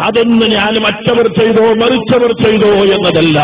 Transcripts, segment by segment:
അതൊന്ന് ഞാൻ മറ്റവർ ചെയ്തോ മറിച്ചവർ ചെയ്തോ എന്നതല്ല,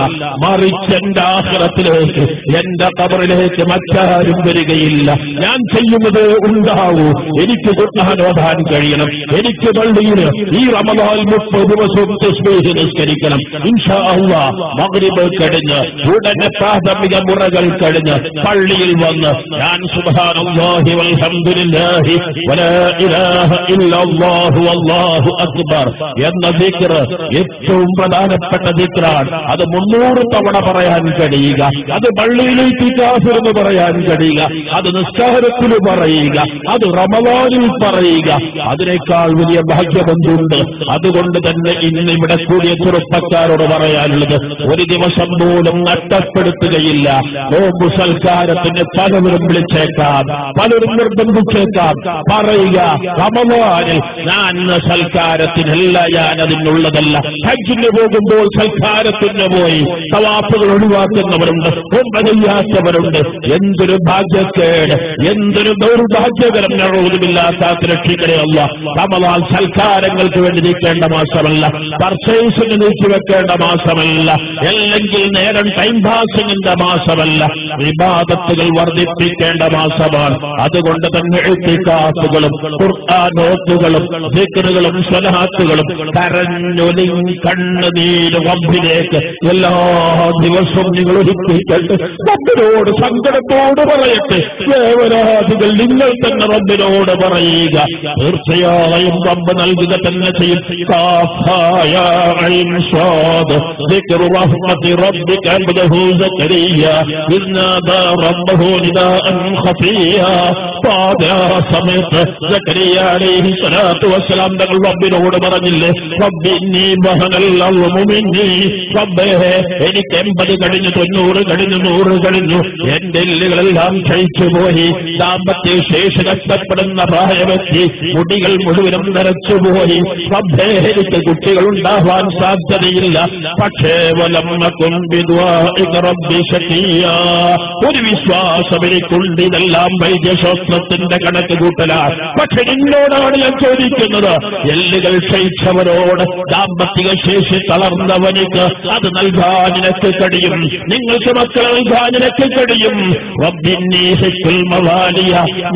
മറിച്ച് എന്റെ ആഖിറത്തിലേക്ക് എന്റെ ഖബറിലേക്ക് മറ്റാരും വരികയില്ല. ഞാൻ ചെയ്യുന്നത് ഉണ്ടാവൂ. എനിക്ക് ഖുർആൻ ഓതാൻ കഴിയണം, എനിക്ക് പള്ളിയിൽ ഈ റമദാൻ 30 ദിവസവും തസ്ബീഹ് നിസ്കരിക്കണം. ഇൻഷാ അല്ലാഹ് മഗ്രിബ് കഴിഞ്ഞ് ഉടനെ പ്രാഥമിക മുറകൾ കഴിഞ്ഞ് പള്ളിയിൽ വന്ന് ഞാൻ സുബ്ഹാനല്ലാഹി വൽഹംദുലില്ലാഹി വലാ ഇലാഹ ഇല്ലല്ലാഹു വല്ലാഹു അക്ബർ എന്ന ദിക്ർ ഏറ്റവും പ്രധാനപ്പെട്ട ദിക്റാണ്. അത് 300 തവണ പറയാൻ കഴിയുക, അത് പള്ളിയിലേക്ക് കാഫിർന്ന് പറയാൻ കഴിയുക, അത് നിസ്കാരത്തിൽ പറയുക, അത് റമദാനിൽ പറയുക. അതിനേക്കാൾ വലിയ ഭാഗ്യബന്ധുണ്ട്. അതുകൊണ്ട് തന്നെ ഇന്ന് ഇവിടെ കൂടിയ ചെറുപ്പക്കാരോട് പറയാനുള്ളത്, ഒരു ദിവസം പോലും നഷ്ടപ്പെടുത്തുകയില്ല. നോമ്പ് സൽക്കാരത്തിന് പലവരും വിളിച്ചേക്കാം, പലരും നിർബന്ധിച്ചേക്കാം. പറയുക, റമദാനിൽ ഞാൻ സൽക്കാരത്തിനല്ല, ഞാൻ അതിനുള്ളതല്ല. ഹജ്ജിന് പോകുമ്പോൾ സൽക്കാരത്തിന് പോയി തവാഫുകൾ ഒഴിവാക്കുന്നവരുണ്ട്, ഉംറ ചെയ്യാത്തവരുണ്ട്. എന്തൊരു ഭാഗ്യക്കേട്, എന്തൊരു ദൗർഭാഗ്യകരം. നഊദുബില്ലാഹ് രക്ഷിക്കണേ അല്ലാഹ്. റമദാൻ സൽക്കാരങ്ങൾക്ക് വേണ്ടി നീക്കേണ്ട മാസമല്ല, പർച്ചേസിന് നീക്കി വെക്കേണ്ട മാസമല്ല, അല്ലെങ്കിൽ നേരം ടൈം പാസിങ്ങിന്റെ മാസമല്ല, ഇബാദത്തുകൾ വർദ്ധിപ്പിക്കേണ്ട മാസമാണ്. അതുകൊണ്ട് തന്നെ ഇഅ്തികാഫുകളും ഖുർആനോത്തുകളും ദിക്റുകളും സ്വലാത്തുകളും കരഞ്ഞൊലിഞ്ഞ് കണ്ണുനീര് റബ്ബിലേക്ക് എല്ലാ ദിവസവും നിങ്ങൾ ഒരുക്കിയിട്ട് റബ്ബിനോട് സങ്കടത്തോട് പറയട്ടെ. ദേവരാജികൾ നിങ്ങൾ തന്നെ റബ്ബിനോട് പറയുക. തീർച്ചയായും റബ്ബ് നൽകുക തന്നെ ചെയ്യും. ദിക്റു റഹ്മത്തി റബ്ബിക അബ്ദഹു സക്കരിയ ഇദ് നാദാ റബ്ബഹു നിദാഅൻ ഖഫിയ. സമയത്ത് സക്കരിയ അലൈഹി സ്വലാത്തു വസ്സലാം തങ്ങൾ റബ്ബിനോട് പറഞ്ഞില്ലേ, റബ്ബി ഇന്നി വഹനൽ അൽമു മിന്നി. റബ്ബേ, എനിക്ക് 80 കഴിഞ്ഞു, 90 കഴിഞ്ഞു, 100 കഴിഞ്ഞു, എന്റെ എല്ലുകളെല്ലാം ക്ഷയിച്ചുപോയി. ദാമ്പത്യ ശേഷി നഷ്ടപ്പെടുന്ന പ്രായമെത്തി, മുടികൾ മുഴുവനും നരച്ചുപോയി. റബ്ബേ, എനിക്ക് കുട്ടികൾ ഉണ്ടാവാൻ സാധ്യതയില്ല. പക്ഷേ വലമ്മക്കും ബിദുആഇക റബ്ബി ശഖിയ. ഒരു വിശ്വാസം എനിക്കുണ്ട്, ഇതെല്ലാം വൈദ്യശാസ്ത്രത്തിന്റെ കണക്ക് കൂട്ടലാണ്. പക്ഷെ നിന്നോടാണ് ഞാൻ ചോദിക്കുന്നത്, എല്ലുകൾ ക്ഷയിച്ചവരോട്, ദാമ്പത്തിക ശേഷി തളർന്നവനിക്ക് അത് നൽകാൻ നിനക്ക് കഴിയും. നിങ്ങൾക്ക് മക്കൾ നൽകാൻ നിനക്ക് കഴിയും.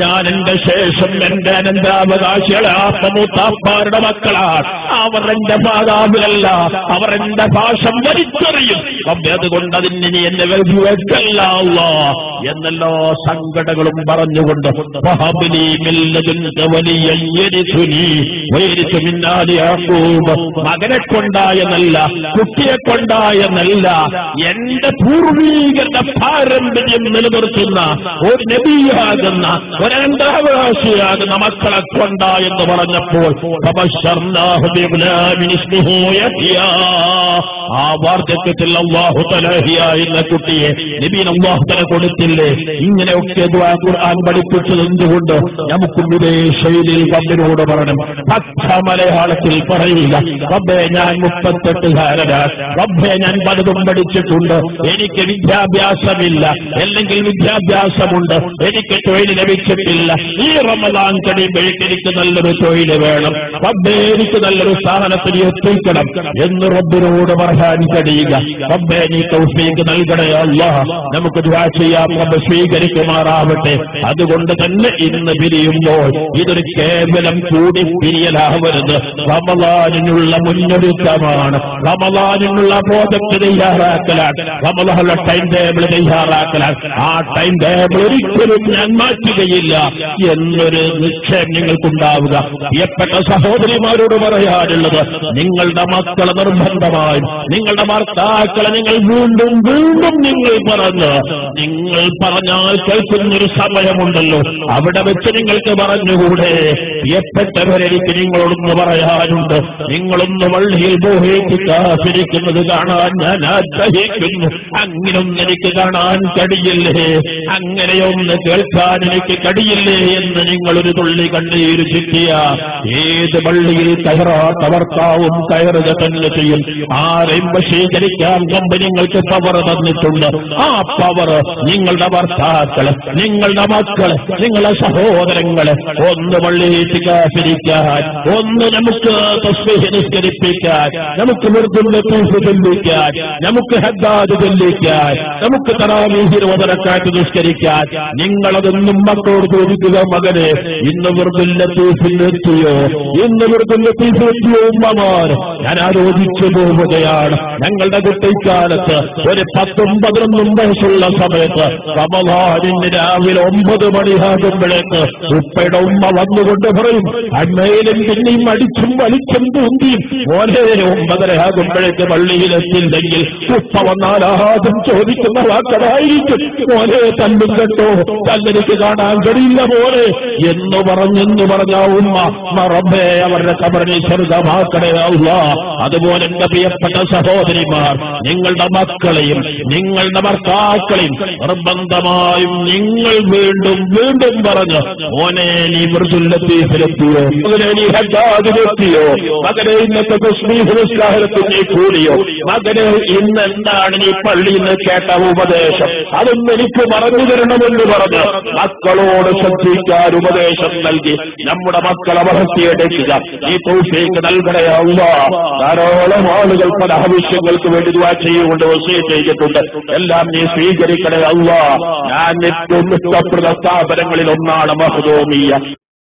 ഞാൻ എന്റെ ശേഷം എന്റെ അനന്താവകാശികളെ ആത്മമൂത്താപ്പാരുടെ മക്കളാണ്. അവർ എന്റെ മാതാവിലല്ല, അവർ എന്റെ ഭാഷം വലിച്ചെറിയും. അതുകൊണ്ട് അതിന് നീ എന്നെ വെക്കല്ല എന്നെല്ലാ സങ്കടങ്ങളും പറഞ്ഞുകൊണ്ട് മകനെ കൊണ്ടായെന്നല്ല, കുട്ടിയെ കൊണ്ടായെന്നല്ല, എന്റെ പൂർവീകരുടെ പാരമ്പര്യം നിലനിർത്തുന്ന ഒരു നബിയാകുന്ന ഒരനന്താവകാശിയാകുന്ന മക്കളെ കൊണ്ടായെന്ന് പറഞ്ഞപ്പോൾ ആ വാർദ്ധക്യത്തിൽ അല്ലാഹു തആല എന്ന കുട്ടിയെ നബിയെ അല്ലാഹു തആല കൊടുത്തില്ലേ? ഇങ്ങനെയൊക്കെ ദുആ ഖുർആൻ പഠിപ്പിച്ചത് എന്തുകൊണ്ട്? നമുക്കും ഇതേ ശൈലിയിൽ റബ്ബിനോട് പറയണം. പച്ച മലയാളത്തിൽ പറയുക, റബ്ബേ ഞാൻ 38കാരനാണ്, റബ്ബേ ഞാൻ പലതും പഠിച്ചിട്ടുണ്ട്, എനിക്ക് വിദ്യാഭ്യാസമില്ല, അല്ലെങ്കിൽ വിദ്യാഭ്യാസമുണ്ട്, എനിക്ക് തൊഴിൽ ലഭിച്ചിട്ടില്ല. ഈ റമദാൻ കഴിയുമ്പോഴേക്ക് എനിക്ക് നല്ലൊരു തൊഴിൽ വേണം, റബ്ബേ എനിക്ക് നല്ലൊരു സ്ഥാനത്തിന് എത്തിക്കണം എന്ന് റബ്ബിനോട് പറയാൻ കഴിയുക. റബ്ബേ നീ തൗഫീഖ് നൽകണേ അല്ലാഹ്. നമുക്ക് ദുആ ചെയ്യാം, റബ്ബ് സ്വീകരിക്കുമാറാവട്ടെ. അതുകൊണ്ട് തന്നെ ഇന്ന് പിരിയുമ്പോൾ ഇതൊരു കേവലം കൂടി പിരിയലാവരുത്. റമദാനിനുള്ള മുന്നൊരുക്കമാണ്, റമദാനിനുള്ള പ്രോജക്ട് തയ്യാറാക്കലാണ്, റമദാനുള്ള ടൈം ടേബിൾ തയ്യാറാക്കലാണ്. ആ ടൈം ടേബിൾ ഒരിക്കലും ഞാൻ മാറ്റുകയില്ല എന്നൊരു നിശ്ചയം നിങ്ങൾക്കുണ്ടാവുക. പ്രിയപ്പെട്ട സഹോദരിമാരോട് പറയാനുള്ളത്, നിങ്ങളുടെ മക്കളെ നിർബന്ധമായി, നിങ്ങളുടെ ഭർത്താക്കളെ നിങ്ങൾ വീണ്ടും വീണ്ടും നിങ്ങൾ പറഞ്ഞാൽ കേൾക്കുന്നൊരു സമയമുണ്ടല്ലോ, അവിടെ വെച്ച് നിങ്ങൾക്ക് പറഞ്ഞുകൂടെ? പ്രിയപ്പെട്ടവരെനിക്ക് നിങ്ങളോടൊന്ന് പറയാനുണ്ട്. നിങ്ങളൊന്ന് വള്ളിയിൽ ബോഹിക്കുന്നത് കാണാൻ ഞാൻ ആഗ്രഹിക്കുന്നു. അങ്ങനെയൊന്നും എനിക്ക് കാണാൻ കഴിയില്ലേ, അങ്ങനെയൊന്ന് കേൾക്കാൻ എനിക്ക് കഴിയില്ലേ എന്ന് നിങ്ങളൊരു തുള്ളി കണ്ണീര് ചുറ്റിയ ഏത് വള്ളിയിൽ കയറാത്ത ഭർത്താവും കയറുക തന്നെ ചെയ്യും. ആരെയും വശീകരിക്കാൻ കമ്പനികൾക്ക് പവർ തന്നിട്ടുണ്ട്. ആ പവർ നിങ്ങൾ നിങ്ങളുടെ ഭർത്താക്കള്, നിങ്ങളുടെ മക്കള്, നിങ്ങളുടെ സഹോദരങ്ങള് ഒന്ന് പള്ളിയിലേക്ക് കാത്തിരിക്കാൻ, ഒന്ന് നമുക്ക് തസ്ബീഹ് നിസ്കരിപ്പിക്കാൻ, നമുക്ക് നിർദ്ദും ലത്തീഫ് ചൊല്ലിക്കാൻ, നമുക്ക് ഹദ്ദാദ് ചൊല്ലിക്കാൻ, നമുക്ക് തറാവീഹ് 20 റക്അത്ത് നിസ്കരിക്കാൻ, നിങ്ങളതൊന്നും മക്കളോട് ചോദിക്കുക, മകനെ ഇന്ന് നിർദ്ദും ലത്തീഫിൽ എത്തിയോ, ഇന്ന് നിർദ്ദും ലത്തീഫ് എത്തിയോ ഉമ്മമാർ? ഞാൻ ആലോചിച്ചു പോവുകയാണ്. ഞങ്ങളുടെ കുട്ടിക്കാലത്ത് ഒരു 10-11 വയസ്സുള്ള സമയത്ത് റമളാനിന് രാവിലെ 9 മണിയാകുമ്പോഴേക്ക് ഉപ്പയുടെ ഉമ്മ വന്നുകൊണ്ട് പറയും, അമ്മയിലും പിന്നെയും അടിച്ചും വലിച്ചും തൂന്തിയും മോനെ 9:30 ആകുമ്പോഴേക്ക് പള്ളിയിലെത്തില്ലെങ്കിൽ ഉപ്പ വന്നാൽ ആദ്യം ചോദിക്കുന്ന വാക്കതായിരിക്കും, മോനെ തല്ലും കേട്ടോ, തല്ലെനിക്ക് കാണാൻ കഴിയില്ല മോനെ എന്ന് പറഞ്ഞ ഉമ്മ റബ്ബേ അവരുടെ ഖബറിനെ സ്വർഗ്ഗമാക്കണേ അല്ലാഹ്. അതുപോലെ എന്റെ പ്രിയപ്പെട്ട സഹോദരിമാർ, നിങ്ങളുടെ മക്കളെയും നിങ്ങളുടെ ഭർത്താക്കളെയും നിർബന്ധമായും നിങ്ങൾ വീണ്ടും വീണ്ടും പറഞ്ഞ്, മോനെ നീ മൃദുല്ലത്തീഫിലെത്തിയോ, മകനെ നീ ഹദ്ദാദിലെത്തിയോ, മകനെ ഇന്നത്തെ തസ്ബീഹ് നിസ്കാരത്തിൽ നീ കൂടിയോ, മകനെ ഇന്ന് എന്താണ് നീ പള്ളിയിൽ നിന്ന് കേട്ട ഉപദേശം, അതൊന്നും എനിക്ക് പറഞ്ഞു തരണമെന്ന് പറഞ്ഞ് മക്കളോട് ശ്രദ്ധിക്കാൻ ഉപദേശം നൽകി നമ്മുടെ മക്കളെ വളർത്തിയെടുക്കുക. ഈ തൗഫീഖ് നൽകണേ അല്ലാഹ്. ധാരാളം ആളുകൾ പല ആവശ്യങ്ങൾക്ക് വേണ്ടി ദുആ ചെയ്തുകൊണ്ട് വസിയത്ത് ചെയ്തിട്ടുണ്ട്. എല്ലാം നീ സ്വീകരിക്കണേ അല്ലാഹ്. ഞാൻ ഏറ്റവും ഇഷ്ടപ്പെടുന്ന സ്ഥാപനങ്ങളിൽ ഒന്നാണ് മഖ്ദൂമിയ.